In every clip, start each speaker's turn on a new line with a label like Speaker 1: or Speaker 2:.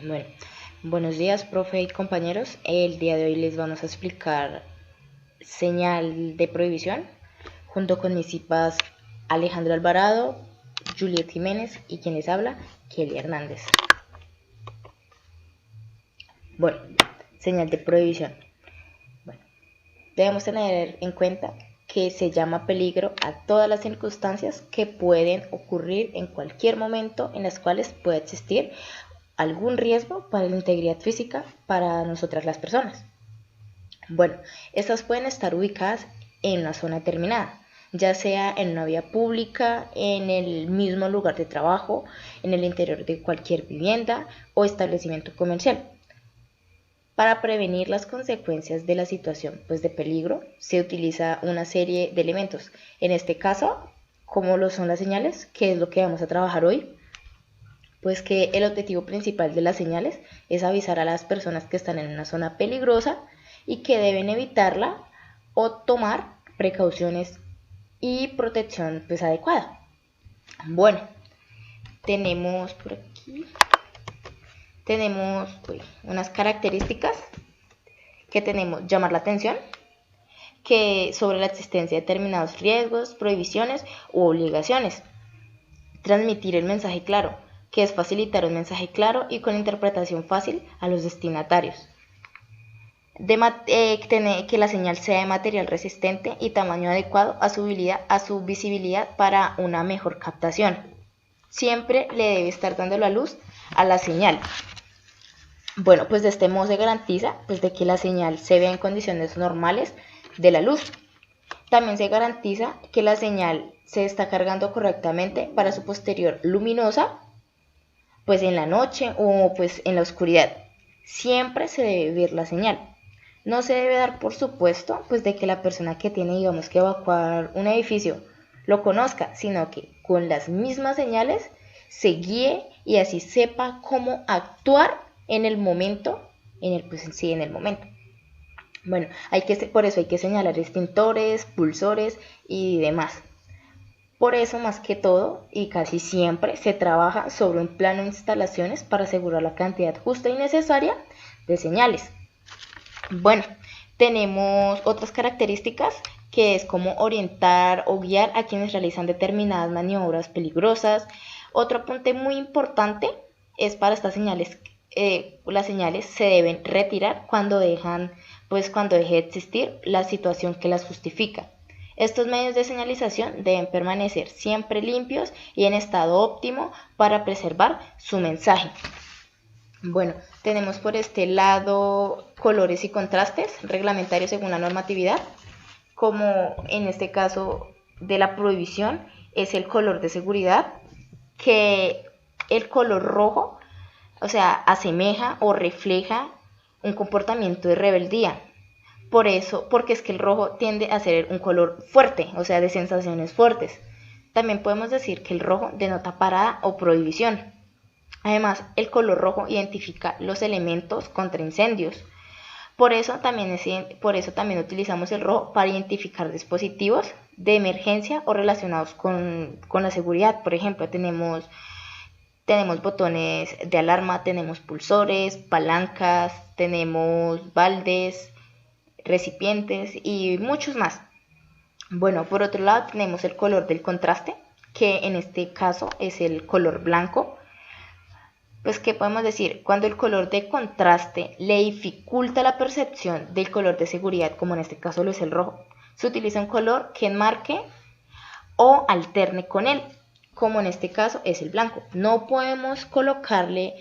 Speaker 1: Bueno, buenos días, profe y compañeros. El día de hoy les vamos a explicar señal de prohibición junto con mis IPAs Alejandro Alvarado, Juliet Jiménez y quien les habla, Kelly Hernández. Bueno, señal de prohibición. Bueno, debemos tener en cuenta que se llama peligro a todas las circunstancias que pueden ocurrir en cualquier momento en las cuales pueda existir algún riesgo para la integridad física para nosotras las personas. Bueno, estas pueden estar ubicadas en una zona determinada, ya sea en una vía pública, en el mismo lugar de trabajo, en el interior de cualquier vivienda o establecimiento comercial. Para prevenir las consecuencias de la situación de peligro, se utiliza una serie de elementos. En este caso, como lo son las señales, que es lo que vamos a trabajar hoy, pues que el objetivo principal de las señales es avisar a las personas que están en una zona peligrosa y que deben evitarla o tomar precauciones y protección adecuada. Bueno, tenemos por aquí unas características que tenemos: llamar la atención, que sobre la existencia de determinados riesgos, prohibiciones u obligaciones; transmitir el mensaje claro, que es facilitar un mensaje claro y con interpretación fácil a los destinatarios; que la señal sea de material resistente y tamaño adecuado a su visibilidad para una mejor captación. Siempre le debe estar dando la luz a la señal. Bueno, pues de este modo se garantiza de que la señal se vea en condiciones normales de la luz. También se garantiza que la señal se está cargando correctamente para su posterior luminosa, pues en la noche o pues en la oscuridad. Siempre se debe ver la señal. No se debe dar por supuesto de que la persona que tiene, digamos, que evacuar un edificio lo conozca, sino que con las mismas señales se guíe y así sepa cómo actuar en el momento, en el momento. Bueno, por eso hay que señalar extintores, pulsores y demás. Por eso, más que todo, y casi siempre, se trabaja sobre un plano de instalaciones para asegurar la cantidad justa y necesaria de señales. Bueno, tenemos otras características, que es como orientar o guiar a quienes realizan determinadas maniobras peligrosas. Otro punto muy importante es para estas señales, las señales se deben retirar cuando cuando deje de existir la situación que las justifica. Estos medios de señalización deben permanecer siempre limpios y en estado óptimo para preservar su mensaje. Bueno, tenemos por este lado colores y contrastes reglamentarios según la normatividad, como en este caso de la prohibición es el color de seguridad, que el color rojo, o sea, asemeja o refleja un comportamiento de rebeldía. Porque es que el rojo tiende a ser un color fuerte, o sea, de sensaciones fuertes. También podemos decir que el rojo denota parada o prohibición. Además, el color rojo identifica los elementos contra incendios. Por eso también utilizamos el rojo para identificar dispositivos de emergencia o relacionados con la seguridad. Por ejemplo, tenemos botones de alarma, tenemos pulsores, palancas, tenemos baldes, recipientes y muchos más. Bueno, por otro lado tenemos el color del contraste, que en este caso es el color blanco. Pues, ¿qué podemos decir? Cuando el color de contraste le dificulta la percepción del color de seguridad, como en este caso lo es el rojo, se utiliza un color que enmarque o alterne con él, como en este caso es el blanco. No podemos colocarle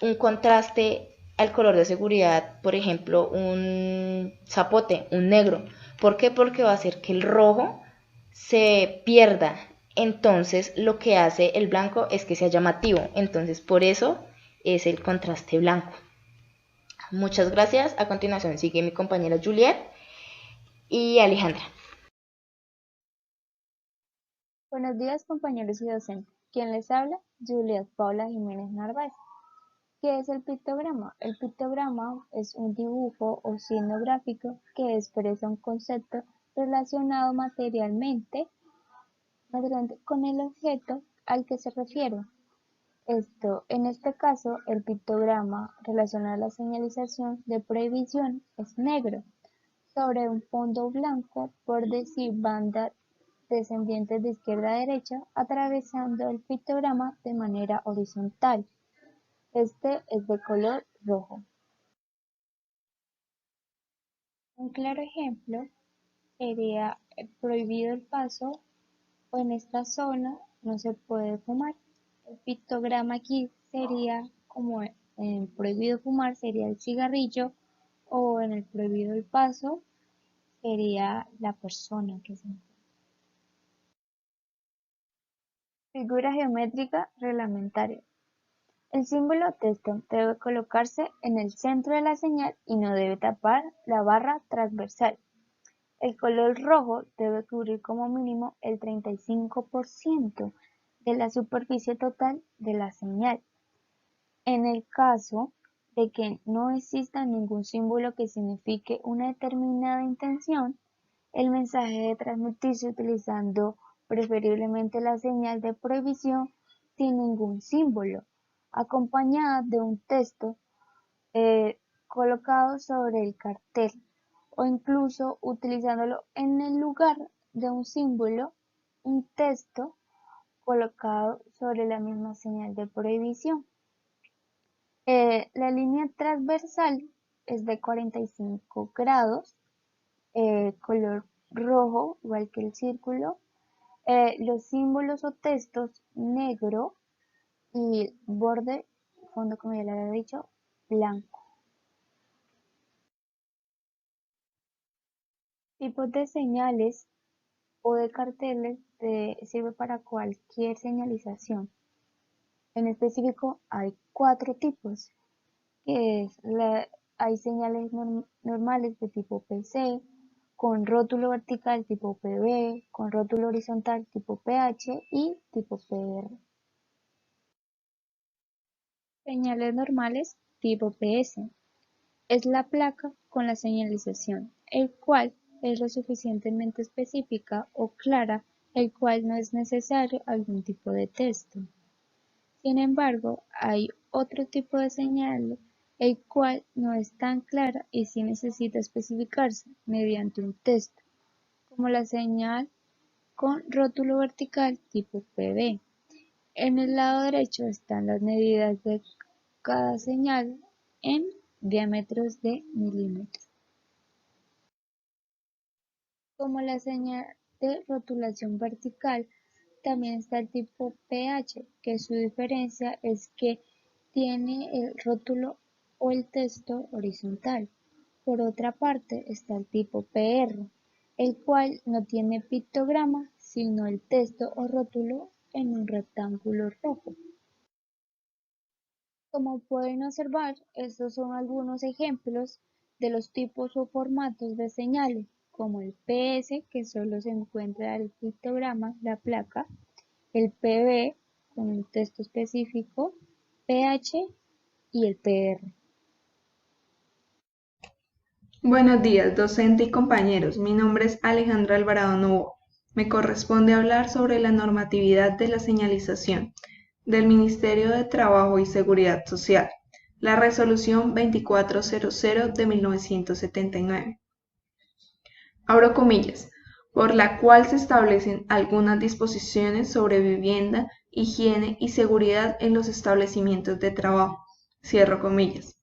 Speaker 1: un contraste al color de seguridad, por ejemplo, un zapote, un negro. ¿Por qué? Porque va a hacer que el rojo se pierda. Entonces lo que hace el blanco es que sea llamativo. Entonces por eso es el contraste blanco. Muchas gracias. A continuación sigue mi compañera Juliet y Alejandra.
Speaker 2: Buenos días, compañeros y docentes. ¿Quién les habla? Juliet Paula Jiménez Narváez. ¿Qué es el pictograma? El pictograma es un dibujo o signo gráfico que expresa un concepto relacionado materialmente con el objeto al que se refiere. En este caso, el pictograma relacionado a la señalización de prohibición es negro, sobre un fondo blanco, por decir bandas descendientes de izquierda a derecha, atravesando el pictograma de manera horizontal. Este es de color rojo. Un claro ejemplo sería prohibido el paso o en esta zona no se puede fumar. El pictograma aquí sería como en prohibido fumar sería el cigarrillo o en el prohibido el paso sería la persona que se encuentra. Figura geométrica reglamentaria. El símbolo texto debe colocarse en el centro de la señal y no debe tapar la barra transversal. El color rojo debe cubrir como mínimo el 35% de la superficie total de la señal. En el caso de que no exista ningún símbolo que signifique una determinada intención, el mensaje debe transmitirse utilizando preferiblemente la señal de prohibición sin ningún símbolo, acompañada de un texto colocado sobre el cartel o incluso utilizándolo en el lugar de un símbolo, un texto colocado sobre la misma señal de prohibición. La línea transversal es de 45 grados, color rojo, igual que el círculo. Los símbolos o textos negro y borde, fondo como ya le había dicho, blanco. Tipos de señales o de carteles sirve para cualquier señalización. En específico hay 4 tipos, que es hay señales normales de tipo PC, con rótulo vertical tipo PB, con rótulo horizontal tipo PH y tipo PR. Señales normales tipo PS. Es la placa con la señalización, el cual es lo suficientemente específica o clara, el cual no es necesario algún tipo de texto. Sin embargo, hay otro tipo de señal, el cual no es tan clara y sí necesita especificarse mediante un texto, como la señal con rótulo vertical tipo PB. En el lado derecho están las medidas de cada señal en diámetros de milímetros. Como la señal de rotulación vertical, también está el tipo PH, que su diferencia es que tiene el rótulo o el texto horizontal. Por otra parte está el tipo PR, el cual no tiene pictograma, sino el texto o rótulo en un rectángulo rojo. Como pueden observar, estos son algunos ejemplos de los tipos o formatos de señales, como el PS, que solo se encuentra el pictograma, la placa, el PB, con un texto específico, PH y el PR.
Speaker 3: Buenos días, docente y compañeros. Mi nombre es Alejandra Alvarado Novoa. Me corresponde hablar sobre la normatividad de la señalización del Ministerio de Trabajo y Seguridad Social, la Resolución 2400 de 1979. Abro comillas, por la cual se establecen algunas disposiciones sobre vivienda, higiene y seguridad en los establecimientos de trabajo. Cierro comillas.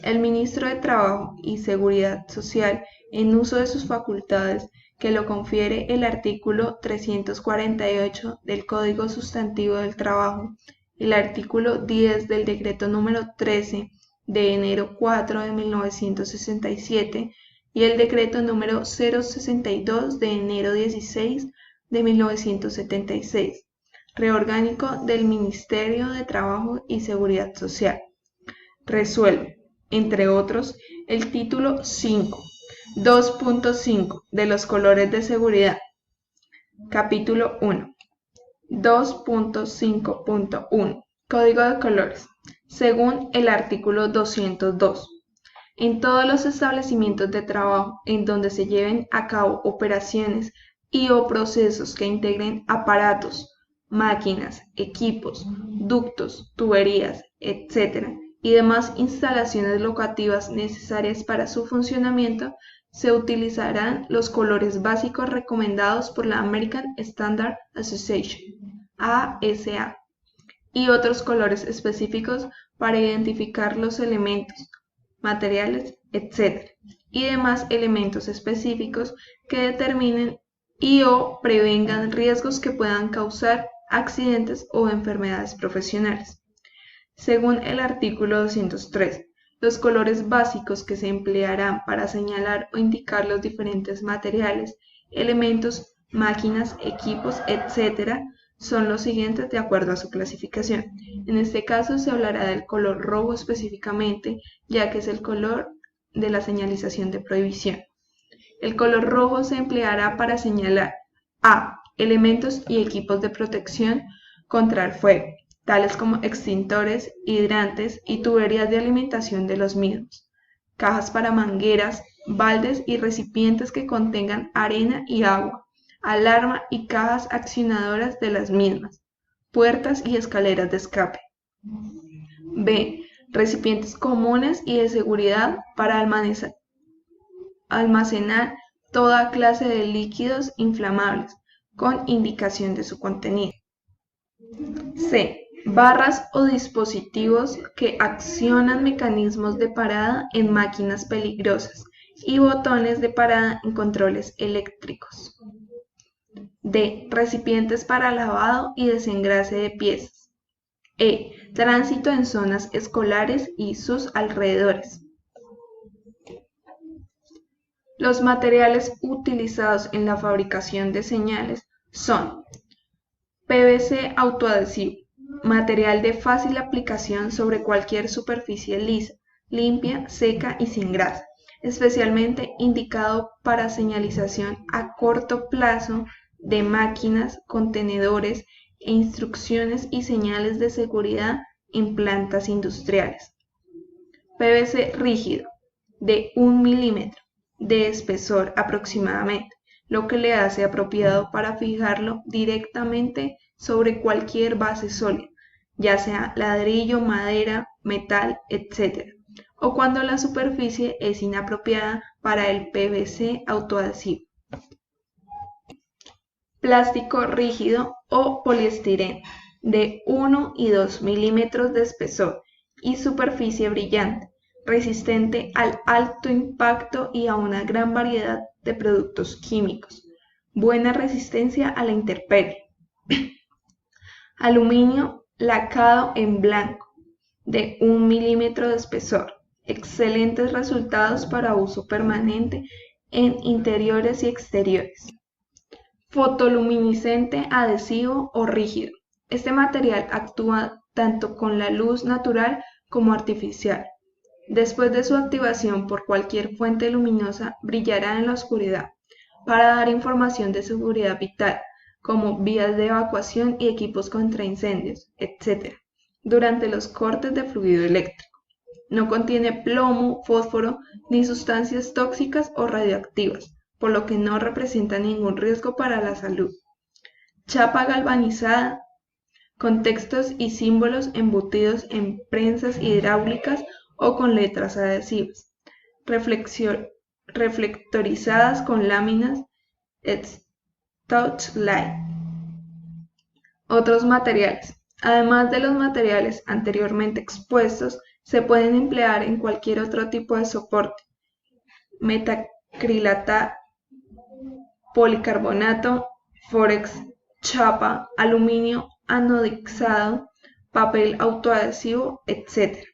Speaker 3: El ministro de Trabajo y Seguridad Social, en uso de sus facultades, que lo confiere el artículo 348 del Código Sustantivo del Trabajo, el artículo 10 del Decreto número 13 de enero 4 de 1967 y el Decreto número 062 de enero 16 de 1976, reorgánico del Ministerio de Trabajo y Seguridad Social. Resuelve, entre otros, el título 5, 2.5 de los colores de seguridad. Capítulo 1. 2.5.1 Código de colores. Según el artículo 202. En todos los establecimientos de trabajo en donde se lleven a cabo operaciones y o procesos que integren aparatos, máquinas, equipos, ductos, tuberías, etc., y demás instalaciones locativas necesarias para su funcionamiento, se utilizarán los colores básicos recomendados por la American Standard Association, ASA, y otros colores específicos para identificar los elementos, materiales, etc., y demás elementos específicos que determinen y/o prevengan riesgos que puedan causar accidentes o enfermedades profesionales. Según el artículo 203, los colores básicos que se emplearán para señalar o indicar los diferentes materiales, elementos, máquinas, equipos, etc., son los siguientes de acuerdo a su clasificación. En este caso se hablará del color rojo específicamente, ya que es el color de la señalización de prohibición. El color rojo se empleará para señalar a. Elementos y equipos de protección contra el fuego, tales como extintores, hidrantes y tuberías de alimentación de los mismos, cajas para mangueras, baldes y recipientes que contengan arena y agua, alarma y cajas accionadoras de las mismas, puertas y escaleras de escape. B. Recipientes comunes y de seguridad para almacenar toda clase de líquidos inflamables, con indicación de su contenido. C. Barras o dispositivos que accionan mecanismos de parada en máquinas peligrosas y botones de parada en controles eléctricos. D. Recipientes para lavado y desengrase de piezas. E. Tránsito en zonas escolares y sus alrededores. Los materiales utilizados en la fabricación de señales son PVC autoadhesivo, material de fácil aplicación sobre cualquier superficie lisa, limpia, seca y sin grasa, especialmente indicado para señalización a corto plazo de máquinas, contenedores e instrucciones y señales de seguridad en plantas industriales. PVC rígido, de 1 milímetro de espesor aproximadamente, lo que le hace apropiado para fijarlo directamente sobre cualquier base sólida, ya sea ladrillo, madera, metal, etc., o cuando la superficie es inapropiada para el PVC autoadhesivo. Plástico rígido o poliestireno, de 1 y 2 milímetros de espesor y superficie brillante, resistente al alto impacto y a una gran variedad de productos químicos. Buena resistencia a la intemperie. Aluminio lacado en blanco, de 1 milímetro de espesor. Excelentes resultados para uso permanente en interiores y exteriores. Fotoluminiscente adhesivo o rígido. Este material actúa tanto con la luz natural como artificial. Después de su activación por cualquier fuente luminosa, brillará en la oscuridad para dar información de seguridad vital, como vías de evacuación y equipos contra incendios, etc., durante los cortes de fluido eléctrico. No contiene plomo, fósforo ni sustancias tóxicas o radioactivas, por lo que no representa ningún riesgo para la salud. Chapa galvanizada, con textos y símbolos embutidos en prensas hidráulicas o con letras adhesivas, reflectorizadas con láminas Touchlight. Otros materiales. Además de los materiales anteriormente expuestos, se pueden emplear en cualquier otro tipo de soporte: metacrilata, policarbonato, fórex, chapa, aluminio anodizado, papel autoadhesivo, etc.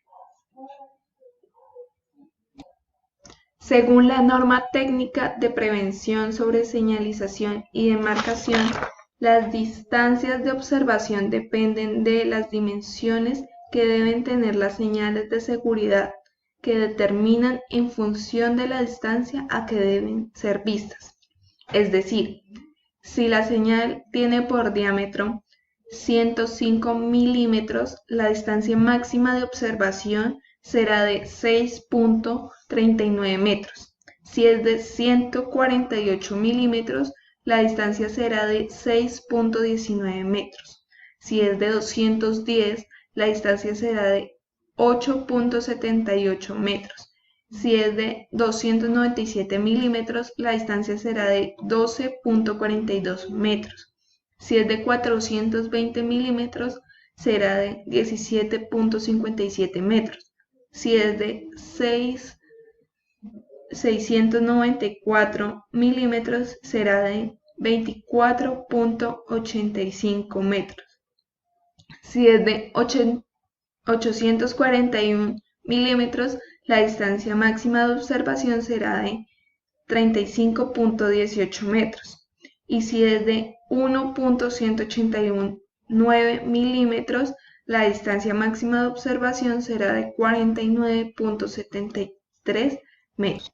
Speaker 3: Según la norma técnica de prevención sobre señalización y demarcación, las distancias de observación dependen de las dimensiones que deben tener las señales de seguridad, que determinan en función de la distancia a que deben ser vistas. Es decir, si la señal tiene por diámetro 105 milímetros, la distancia máxima de observación será de 6.39 metros. Si es de 148 milímetros, la distancia será de 6.19 metros. Si es de 210, la distancia será de 8.78 metros. Si es de 297 milímetros, la distancia será de 12.42 metros. Si es de 420 milímetros, será de 17.57 metros. Si es de 694 milímetros, será de 24.85 metros. Si es de 841 milímetros, la distancia máxima de observación será de 35.18 metros. Y si es de 1.189 milímetros, la distancia máxima de observación será de 49.73 metros.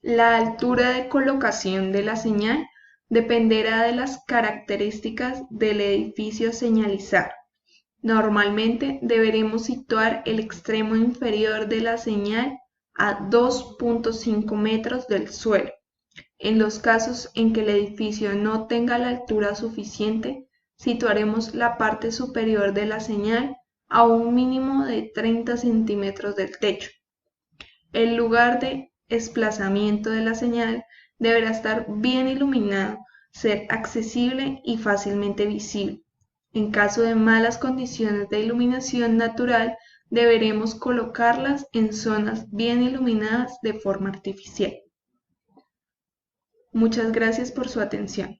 Speaker 3: La altura de colocación de la señal dependerá de las características del edificio a señalizar. Normalmente deberemos situar el extremo inferior de la señal a 2.5 metros del suelo. En los casos en que el edificio no tenga la altura suficiente, situaremos la parte superior de la señal a un mínimo de 30 centímetros del techo. El lugar de desplazamiento de la señal deberá estar bien iluminado, ser accesible y fácilmente visible. En caso de malas condiciones de iluminación natural, deberemos colocarlas en zonas bien iluminadas de forma artificial. Muchas gracias por su atención.